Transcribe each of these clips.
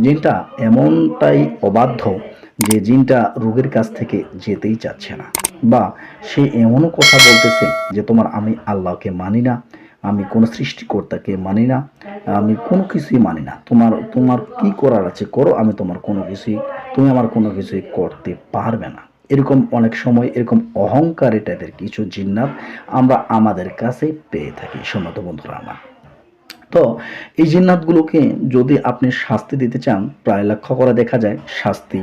জিনটা এমনটাই অবাধ্য যে জিনটা রোগীর কাছ থেকে যেতেই চাচ্ছে না, বা সে এমনও কথা বলতেছে যে তোমার আমি আল্লাহকে মানি না, আমি কোনো সৃষ্টিকর্তাকে মানি না, আমি কোনো কিছুই মানি না, তোমার তোমার কি করার আছে করো, আমি তোমার কোনো কিছুই, তুমি আমার কোনো কিছুই করতে পারবে না। এরকম অনেক সময় এরকম অহংকারী টাইপের কিছু জিন্নাত আমরা আমাদের কাছে পেয়ে থাকি সম্মত বন্ধুরা আমার। তো এই জিন্নাতগুলোকে যদি আপনি শাস্তি দিতে চান, প্রায় লক্ষ্য করে দেখা যায় শাস্তি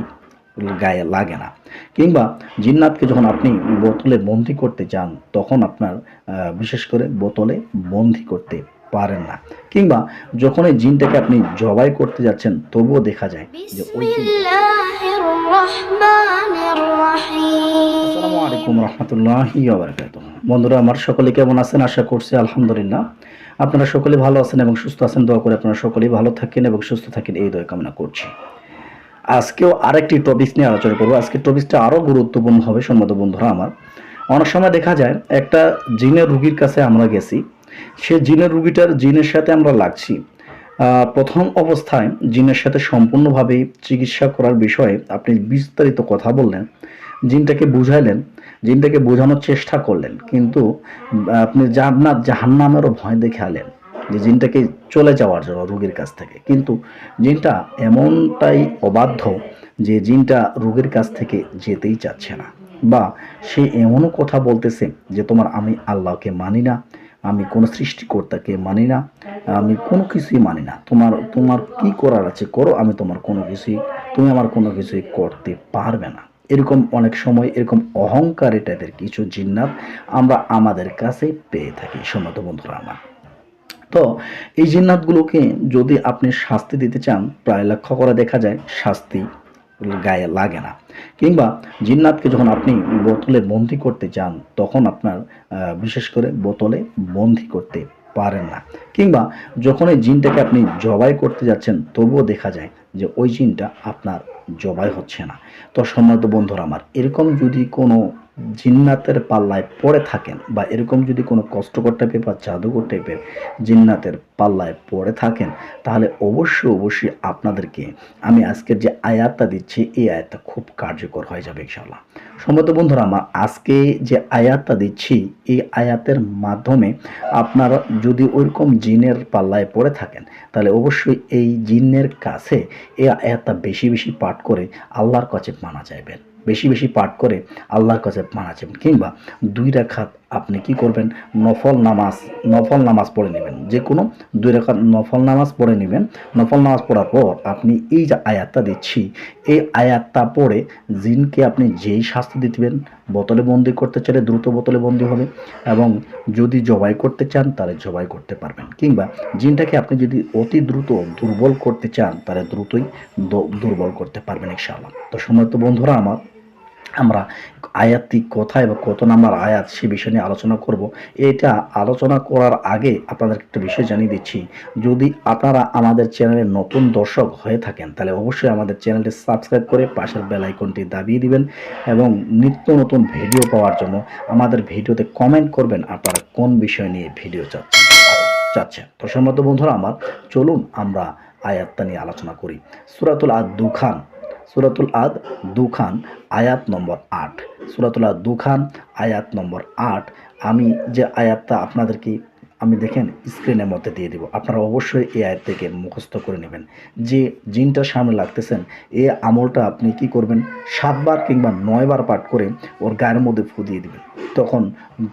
গায়ে লাগে না। কিংবা জিন্নাতকে যখন আপনি বোতলে বন্দি করতে চান, তখন আপনার বিশেষ করে বোতলে বন্দি করতে পারেন না। কিংবা যখন এই জিনটাকে আপনি জবাই করতে যাচ্ছেন, তবুও দেখা যায় যে ওই আসসালামু আলাইকুম রহমতুল্লাহি ওয়া বারাকাতুহু। বন্ধুরা আমার, সকলে কেমন আছেন? আশা করছি আলহামদুলিল্লাহ আপনারা সকলে ভালো আছেন এবং সুস্থ আছেন। দোয়া করে আপনারা সকলেই ভালো থাকেন এবং সুস্থ থাকেন, এই দোয়া কামনা করছি। আজকেও আরেকটি টপিক নিয়ে আলোচনা করবো। আজকের টপিকটা আরও গুরুত্বপূর্ণ হবে সম্মত বন্ধুরা আমার। অনেক সময় দেখা যায় একটা জিনের রুগীর কাছে আমরা গেছি, সে জিনের রুগীটার জিনের সাথে আমরা লাগছি। প্রথম অবস্থায় জিনের সাথে সম্পূর্ণভাবে চিকিৎসা করার বিষয়ে আপনি বিস্তারিত কথা বললেন, জিনটাকে বুঝাইলেন, জিনটাকে বোঝানোর চেষ্টা করলেন, কিন্তু আপনি জান্নাত জাহান্নামেরও ভয় দেখালেন যে জিনটাকে চলে যাওয়ার জন্য রোগীর কাছ থেকে। কিন্তু জিনটা এমনটাই অবাধ্য যে জিনটা রোগীর কাছ থেকে যেতেই চাচ্ছে না, বা সে এমনও কথা বলতেছে যে তোমার আমি আল্লাহকে মানি না, আমি কোনো সৃষ্টিকর্তাকে মানি না, আমি কোনো কিছুই মানি না, তোমার তোমার কি করার আছে করো, আমি তোমার কোনো কিছুই, তুমি আমার কোনো কিছুই করতে পারবে না। এরকম অনেক সময় এরকম অহংকারী টাইপের কিছু জিন্নাত আমরা আমাদের কাছে পেয়ে থাকি সম্মত বন্ধুরা আমার। তো এই জিন্নাতগুলোকে যদি আপনি শাস্তি দিতে চান, প্রায় লক্ষ্য করে দেখা যায় শাস্তি গায়ে লাগে না। কিংবা জিন্নাতকে যখন আপনি বোতলে বন্দি করতে চান, তখন আপনার বিশেষ করে বোতলে বন্দি করতে পারেন না। কিংবা যখন এই জিনটাকে আপনি জবাই করতে যাচ্ছেন, তবুও দেখা যায় যে ওই জিনটা আপনার জবাই হচ্ছে না। তো সম্মানিত বন্ধুরা আমার, এরকম যদি কোনো জিন্নাতের পাল্লায় পড়ে থাকেন, বা এরকম যদি কোনো কষ্টকর টাইপের বা জাদুকর টাইপের জিন্নাতের পাল্লায় পড়ে থাকেন, তাহলে অবশ্যই অবশ্যই আপনাদেরকে আমি আজকের যে আয়াতটা দিচ্ছি, এই আয়াতটা খুব কার্যকর হয়ে যাবে ইনশাআল্লাহ। সম্মত বন্ধুরা আমার, আজকে যে আয়াতটা দিচ্ছি, এই আয়াতের মাধ্যমে আপনারা যদি ওইরকম জিনের পাল্লায় পড়ে থাকেন, তাহলে অবশ্যই এই জিনের কাছে এই আয়াতটা বেশি বেশি পাঠ করে আল্লাহর কাছে মানা চাইবেন, বেশি বেশি পাঠ করে আল্লাহর কাছে মানা চাইবেন। কিংবা 2 রাকাত আপনি কি করবেন, নফল নামাজ পড়ে নেবেন, যে কোনো 2 রাকাত নফল নামাজ পড়ে নেবেন। নফল নামাজ পড়ার পর আপনি এই যে আয়াতটা দিচ্ছি, এই আয়াতটা পড়ে জিনকে আপনি যেই শাস্তি দিবেন, বোতলে বন্দি করতে চাইলে দ্রুত বোতলে বন্দি হবে, এবং যদি জবাই করতে চান তাহলে জবাই করতে পারবেন। কিংবা জিনটাকে আপনি যদি অতি দ্রুত দুর্বল করতে চান, তাহলে দ্রুতই দুর্বল করতে পারবেন ইনশাআল্লাহ। তো সম্মানিত বন্ধুরা আমার, আমরা আয়াতটি কোথায় বা কত নাম্বার আয়াত সে বিষয় নিয়ে আলোচনা করব। এটা আলোচনা করার আগে আপনাদের একটা বিষয় জানিয়ে দিচ্ছি, যদি আপনারা আমাদের চ্যানেলের নতুন দর্শক হয়ে থাকেন, তাহলে অবশ্যই আমাদের চ্যানেলটি সাবস্ক্রাইব করে পাশের বেল আইকনটি দাবিয়ে দিবেন, এবং নিত্য নতুন ভিডিও পাওয়ার জন্য আমাদের ভিডিওতে কমেন্ট করবেন আপনারা কোন বিষয় নিয়ে ভিডিও চাচ্ছেন। তো সম্মানিত বন্ধুরা আমার, চলুন আমরা আয়াতটা নিয়ে আলোচনা করি। সূরাতুল আদ দুখান আয়াত নম্বর 8। সূরাতুল আদ দুখান আয়াত নম্বর 8। আমি যে আয়াতটা আপনাদেরকে আমি দেখেন স্ক্রিনের মধ্যে দিয়ে দেব, আপনারা অবশ্যই এই আয়াত থেকে মুখস্থ করে নেবেন। যে জিনটার সামনে লাগতেছেন, এই আমলটা আপনি কি করবেন, 7 বার কিংবা 9 বার পাঠ করে ওর গায়ের মধ্যে ফু দিয়ে দিবেন। তখন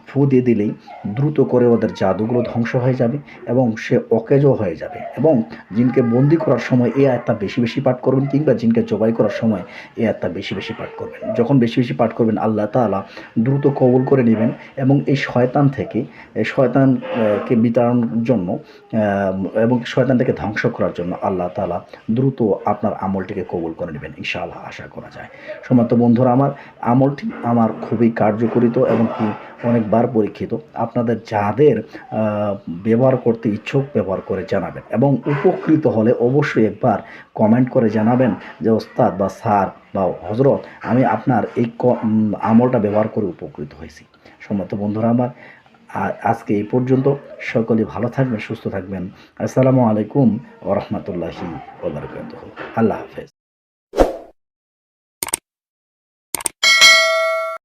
ফু দিয়ে দিলেই দ্রুত করে ওদের জাদুগুলো ধ্বংস হয়ে যাবে এবং সে অকেজো হয়ে যাবে। এবং জিনকে বন্দি করার সময় এই আয়াতটা বেশি বেশি পাঠ করবেন, কিংবা জিনকে জবাই করার সময় এই আয়াতটা বেশি বেশি পাঠ করবেন। যখন বেশি বেশি পাঠ করবেন, আল্লাহ তাআলা দ্রুত কবুল করে নেবেন, এবং এই শয়তান থেকে কে বিতাড়ানোর জন্য এবং শয়তান থেকে ধ্বংস করার জন্য আল্লাহ তাআলা দ্রুত আপনার আমলটিকে কবুল করে নেবেন ইনশাআল্লাহ, আশা করা যায়। সম্মানিত বন্ধুরা আমার, আমলটি আমার খুবই কার্যকরিত এবং কি অনেকবার পরীক্ষিত। আপনাদের যাদের ব্যবহার করতে ইচ্ছুক, ব্যবহার করে জানাবেন, এবং উপকৃত হলে অবশ্যই একবার কমেন্ট করে জানাবেন যে ওস্তাদ বা স্যার বা হজরত, আমি আপনার এই আমলটা ব্যবহার করে উপকৃত হয়েছি। সম্মানিত বন্ধুরা আমার, আজকে এই পর্যন্ত। সকলে ভালো থাকবেন, সুস্থ থাকবেন। আসসালামু আলাইকুম ওয়া রাহমাতুল্লাহি ওয়া বারাকাতুহু। আল্লাহ হাফেজ।